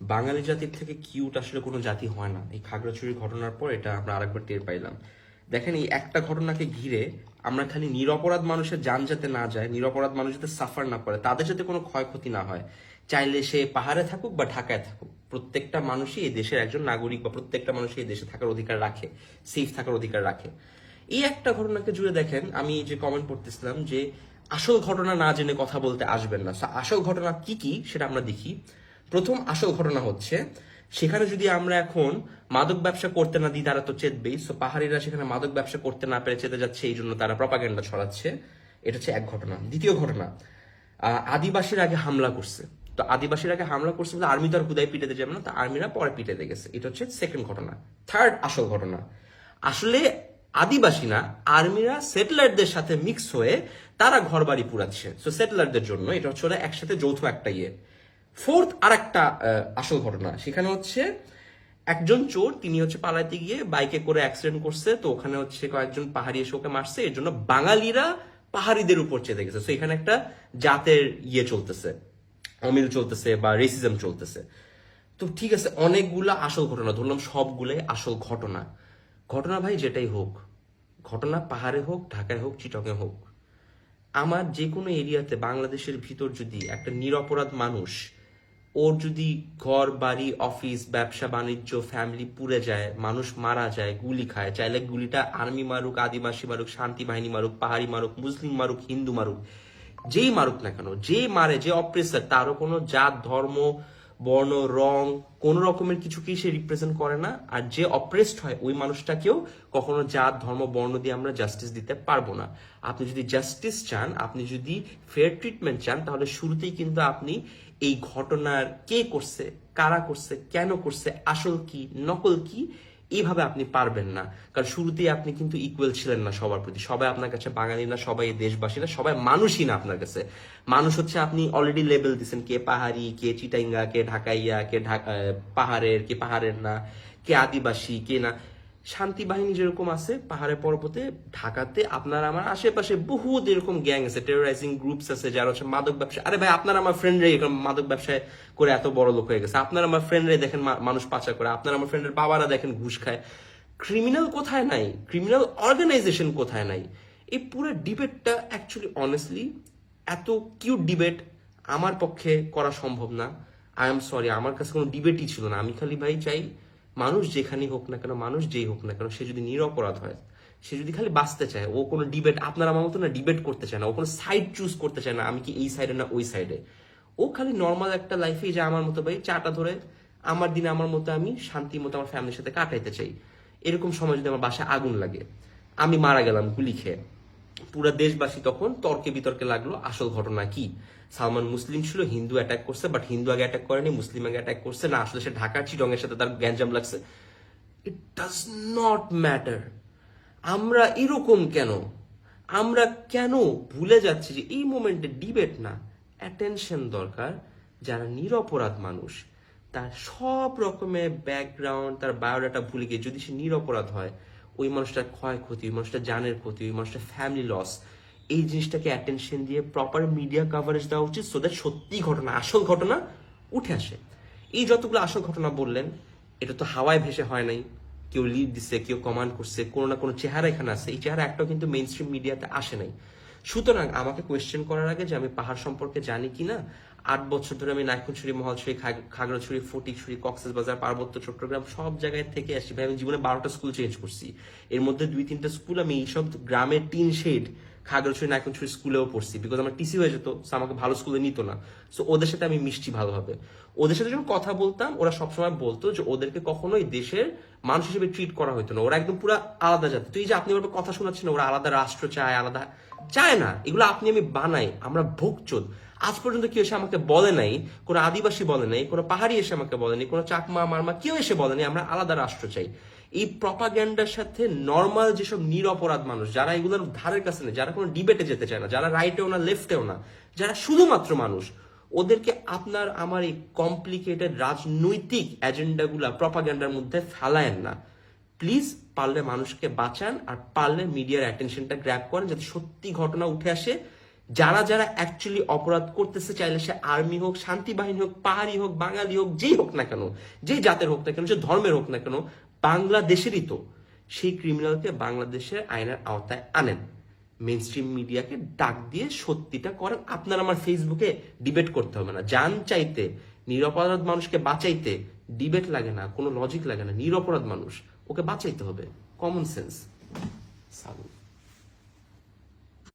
বাঙালি জাতির থেকে কিউট আসলে কোনো জাতি হয় না। এই খাগড়াছড়ির ঘটনার পর এটা আমরা আরেকবার টের পাইলাম। দেখেন, এই একটা ঘটনাকে ঘিরে আমরা খালি নিরপরাধ মানুষের যান যাতে না যায়, নিরপরাধ মানুষ যাতে সাফার না করে, তাদের যাতে কোনো ক্ষয়ক্ষতি না হয়, চাইলে সে পাহাড়ে থাকুক বা ঢাকায় থাকুক, প্রত্যেকটা মানুষই এই দেশের একজন নাগরিক বা প্রত্যেকটা মানুষই এই দেশে থাকার অধিকার রাখে, সেফ থাকার অধিকার রাখে। এই একটা ঘটনাকে জুড়ে দেখেন, আমি যে কমেন্ট পড়তেছিলাম যে আসল ঘটনা না জেনে কথা বলতে আসবেন না। আসল ঘটনা কি কি সেটা আমরা দেখি। প্রথম আসল ঘটনা হচ্ছে, সেখানে যদি আমরা এখন মাদক ব্যবসা করতে না দিই, তারা তো চেতবেই। সো পাহাড়িরা সেখানে মাদক ব্যবসা করতে না পেরে চেতে যাচ্ছে, এই জন্য তারা প্রপাগান্ডা ছড়াচ্ছে। এটা হচ্ছে এক ঘটনা। দ্বিতীয় ঘটনা, আদিবাসীর আগে হামলা করছে। তো আদিবাসীর আগে হামলা করছে বলে আর্মি তো আর হুদায় পিটাতে যাবে না, তো আর্মিরা পরে পিটাতে গেছে। এটা হচ্ছে সেকেন্ড ঘটনা। থার্ড আসল ঘটনা, আসলে আদিবাসী না, আর্মিরা সেটেলারদের সাথে মিক্স হয়ে তারা ঘর বাড়ি পুরাচ্ছে। সো সেটেলারদের জন্য এটা হচ্ছে ওরা একসাথে যৌথ একটা ইয়ে। ফোর্থ আর একটা আসল ঘটনা, সেখানে হচ্ছে একজন চোর, তিনি হচ্ছে পালাইতে গিয়ে বাইকে করে অ্যাক্সিডেন্ট করছে। তো ওখানে হচ্ছে কয়েকজন পাহাড়ি এসে ওকে মারছে, এর জন্য বাঙালিরা পাহাড়িদের উপর চেতে গেছে। তো এখানে একটা জাতের ইয়ে চলতেছে, অমিল চলতেছে বা রেসিজম চলতেছে। তো ঠিক আছে, অনেকগুলা আসল ঘটনা ধরলাম, সবগুলাই আসল ঘটনা। ঘটনা ভাই যেটাই হোক, ঘটনা পাহাড়ে হোক, ঢাকায় হোক, চিটকে হোক, আমার যে কোনো এরিয়াতে বাংলাদেশের ভিতর যদি একটা নিরপরাধ মানুষ, ওর যদি ঘর বাড়ি অফিস ব্যবসা বাণিজ্য ফ্যামিলি পুড়ে যায়, মানুষ মারা যায়, গুলি খায়, চাইলে গুলিটা আর্মি মারুক, আদিবাসী মারুক, শান্তি বাহিনী মারুক, পাহাড়ি মারুক, মুসলিম মারুক, হিন্দু মারুক, যেই মারুক না কেন, যে মারে, যে অপ্রেসার, তারও কোনো জাত ধর্ম বর্ণ রং কোন রকমের কিছুকেই সে রিপ্রেজেন্ট করে না। আর যে অপ্রেসড হয় ওই মানুষটাকেও কখনো জাত ধর্ম বর্ণ দিয়ে আমরা জাস্টিস দিতে পারবো না। আপনি যদি জাস্টিস চান, আপনি যদি ফেয়ার ট্রিটমেন্ট চান, তাহলে শুরুতেই কিন্তু আপনি এই ঘটনার কে করছে, কারা করছে, কেন করছে, আসল কি নকল কি, এইভাবে আপনি পারবেন না। কারণ শুরুতেই আপনি কিন্তু ইকুয়াল ছিলেন না সবার প্রতি। সবাই আপনার কাছে বাঙালি না, সবাই দেশবাসী না, সবাই মানুষই না আপনার কাছে। মানুষ হচ্ছে আপনি অলরেডি লেবেল দিচ্ছেন, কে পাহাড়ি, কে চিটাইঙ্গা, কে ঢাকাইয়া, কে পাহাড়ের, কে পাহাড়ের না, কে আদিবাসী, কে না। শান্তি বাহিনী যেরকম আছে পাহাড়ে পর্বতে, ঢাকাতে আপনার আমার আশেপাশে বহুত এরকম গ্যাং আছে, টেরোরাইজিং গ্রুপস আছে যারা হচ্ছে মাদক ব্যবসা। আরে ভাই, আপনার আমার ফ্রেন্ডরাই এরকম মাদক ব্যবসায় করে এত বড় লোক হয়ে গেছে। আপনার আমার ফ্রেন্ডরাই দেখেন মানুষ পাচার করে, আপনার আমার ফ্রেন্ডের বাবারা দেখেন ঘুষ খায়। ক্রিমিনাল কোথায় নাই, ক্রিমিনাল অর্গানাইজেশন কোথায় নাই। এই পুরো ডিবেটটা অ্যাকচুয়ালি অনেস্টলি এত কিউট ডিবেট আমার পক্ষে করা সম্ভব না। আই এম সরি, আমার কাছে কোনো ডিবেটই ছিল না। আমি খালি ভাই চাই, মানুষ যেখানেই হোক না কেন, মানুষ যেই হোক না কেন, সে যদি নিরপরাধ হয়, সে যদি খালি বাঁচতে চায়, ও কোনো ডিবেট, আপনার আমার মতো না ডিবেট করতে চায় না, ও কোনো সাইড চুজ করতে চায় না, আমি কি এই সাইডে না ওই সাইডে। ও খালি নর্মাল একটা লাইফে যে আমার মতো ভাই চাটা ধরে আমার দিনে আমার মতো আমি শান্তি মতো আমার ফ্যামিলির সাথে কাটাইতে চাই। এরকম সময় যদি আমার বাসায় আগুন লাগে, আমি মারা গেলাম গুলি খেয়ে, পুরা দেশবাসী তখন তর্কে বিতর্কে লাগলো আসল ঘটনা কি। সালমান মুসলিম ছিল, হিন্দু অ্যাটাক করছে, বাট হিন্দু আগে অ্যাটাক করেনি, মুসলিম আগে অ্যাটাক করছে না, আসলে সে ঢাকার চিটংয়ের সাথে তার গ্যাঞ্জাম লাগছে। It does not matter. আমরা এরকম কেন, আমরা কেন ভুলে যাচ্ছি যে এই মোমেন্টে ডিবেট না, অ্যাটেনশন দরকার। যারা নিরপরাধ মানুষ, তার সব রকমের ব্যাকগ্রাউন্ড, তার বায়োডাটা ভুলে গিয়ে যদি সে নিরপরাধ হয়, ওই মানুষটার ক্ষয়ক্ষতি, ওই মানুষটার জানের ক্ষতি, ওই মানুষটার ফ্যামিলি লস, এই জিনিসটাকে অ্যাটেনশন দিয়ে প্রপার মিডিয়া কভারেজ দেওয়া উচিত, সো দ্যাট সত্যি ঘটনা, আসল ঘটনা উঠে আসে। এই যতগুলো আসল ঘটনা বললেন, এটা তো হাওয়ায় ভেসে হয় নাই। কেউ লিড দিচ্ছে, কেউ কমান্ড করছে, কোনো না কোনো চেহারা এখানে আছে। এই চেহারা একটাও কিন্তু মেইন স্ট্রিম মিডিয়াতে আসে নাই। সুতরাং আমাকে কোয়েশ্চেন করার আগে যে আমি পাহাড় সম্পর্কে জানি কিনা, 8 বছর ধরে আমি নাইকুঞ্ছড়ি, মহালছড়ি, খাগড়াছড়ি, ফটিকছড়ি, কক্সবাজার, পার্বত্য চট্টগ্রাম সব জায়গায় থেকে আসছি ভাই। আমি জীবনে 12টা স্কুল চেঞ্জ করছি, এর মধ্যে 2-3টা স্কুল আমি এইসব গ্রামের টিন শেড খাগড়াছড়ি, নাইকুঞ্ছড়ি স্কুলেও পড়ছি, বিকজ আমার টিসি হয়ে যেত, আমাকে ভালো স্কুলে নিত না। সো ওদের সাথে আমি মিশছি ভালোভাবে। ওদের সাথে যখন কথা বলতাম, ওরা সবসময় বলতো যে ওদেরকে কখনোই দেশের মানুষ হিসেবে ট্রিট করা হতো না, ওরা একদম পুরো আলাদা জাতি। তো এই যে আপনি ওর কথা শোনাচ্ছেন, ওরা আলাদা রাষ্ট্র চায়, আলাদা চায় না, এগুলো আপনি আমি বানাই, আমরা ভোগচোদ। আজ পর্যন্ত কেউ এসে আমাকে বলে নাই, কোনো আদিবাসী বলে নাই, কোনো পাহাড়ি এসে আমাকে বলেনি, কোনো চাকমা মারমা কেউ এসে বলেনি আমরা আলাদা রাষ্ট্র চাই। এই প্রপাগ্যান্ডার সাথে নর্মাল যেসব নিরপরাধ মানুষ, যারা এগুলোর ধারের কাছে নেই, যারা কোনো ডিবেটে যেতে চায় না, যারা রাইটেও না লেফটেও না, যারা শুধুমাত্র মানুষ, ওদেরকে আপনার আমার এই কমপ্লিকেটেড রাজনৈতিক এজেন্ডাগুলা প্রপাগ্যান্ডার মধ্যে ফেলায়েন না প্লিজ। পারলে মানুষকে বাঁচান, আর পারলে মিডিয়ার অ্যাটেনশনটা গ্র্যাব করেন, যাতে সত্যি ঘটনা উঠে আসে, যারা যারা অ্যাকচুয়ালি অপরাধ করতেছে, চাইলে সে আর্মি হোক, শান্তি বাহিনী হোক, পাহাড়ি হোক, বাঙালি হোক, যেই হোক না কেন, যেই জাতের হোক না কেন, যে ধর্মের হোক না কেন, বাংলাদেশেরই তো, সেই ক্রিমিনালকে বাংলাদেশের আইনের আওতায় আনেন। মেইন স্ট্রিম মিডিয়াকে ডাক দিয়ে সত্যিটা করেন। আপনার আমার ফেসবুকে ডিবেট করতে হবে না। জান চাইতে, নিরপরাধ মানুষকে বাঁচাইতে ডিবেট লাগে না, কোনো লজিক লাগে না। নিরপরাধ মানুষ, ওকে বাঁচাইতে হবে, কমন সেন্স। সালুট।